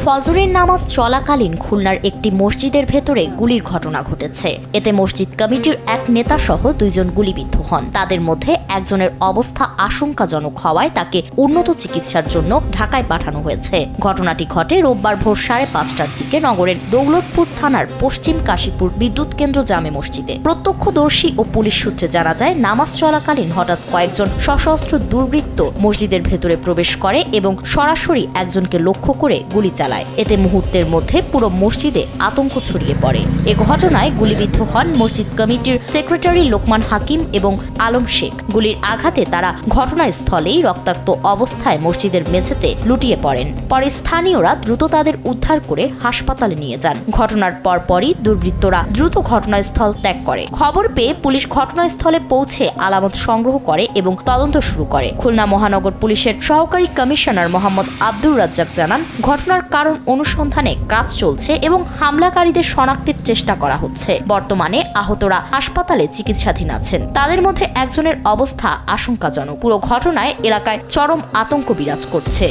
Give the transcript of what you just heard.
ফজরের নামাজ চলাকালীন খুলনার একটি মসজিদের ভেতরে গুলির ঘটনা ঘটেছে। এতে মসজিদ কমিটির এক নেতা সহ 2 জন গুলিবিদ্ধ হন। তাদের মধ্যে একজনের অবস্থা আশঙ্কাজনক হওয়ায় তাকে উন্নত চিকিৎসার জন্য ঢাকায় পাঠানো হয়েছে। ঘটনাটি ঘটে রোববার ভোর 5:30টার দিকে নগরের দৌলতপুর থানার পশ্চিম কাশীপুর বিদ্যুৎ কেন্দ্র জামে মসজিদে। প্রত্যক্ষদর্শী ও পুলিশ সূত্রে জানা যায়, নামাজ চলাকালীন হঠাৎ কয়েকজন সশস্ত্র দুর্বৃত্ত মসজিদের ভেতরে প্রবেশ করে এবং সরাসরি একজনকে লক্ষ্য করে গুলি চালায়। এতে মুহূর্তের মধ্যে পুরো মসজিদে আতঙ্ক ছড়িয়ে পড়ে। এ ঘটনায় গুলিবিদ্ধ হন মসজিদ কমিটির সেক্রেটারি লোকমান হাকিম এবং আলম শেখ। গুলির আঘাতে তারা ঘটনাস্থলেই রক্তাক্ত অবস্থায় মসজিদের মেঝেতে লুটিয়ে পড়েন। পরে স্থানীয়রা দ্রুত তাদের উদ্ধার করে হাসপাতালে নিয়ে যান। ঘটনার পরপরই দুর্বৃত্তরা দ্রুত ঘটনাস্থল ত্যাগ করে। খবর পেয়ে পুলিশ ঘটনাস্থলে পৌঁছে আলামত সংগ্রহ করে এবং তদন্ত শুরু করে। খুলনা মহানগর পুলিশের সহকারী কমিশনার মোহাম্মদ আব্দুর রাজ্জাক জানান, ঘটনার কারণ অনুসন্ধানে কাজ চলছে এবং হামলাকারীদের শনাক্তের চেষ্টা করা হচ্ছে। বর্তমানে আহতরা হাসপাতালে চিকিৎসাধীন আছেন। তাদের মধ্যে একজনের অবস্থা আশঙ্কাজনক। পুরো ঘটনায় এলাকায় চরম আতঙ্ক বিরাজ করছে।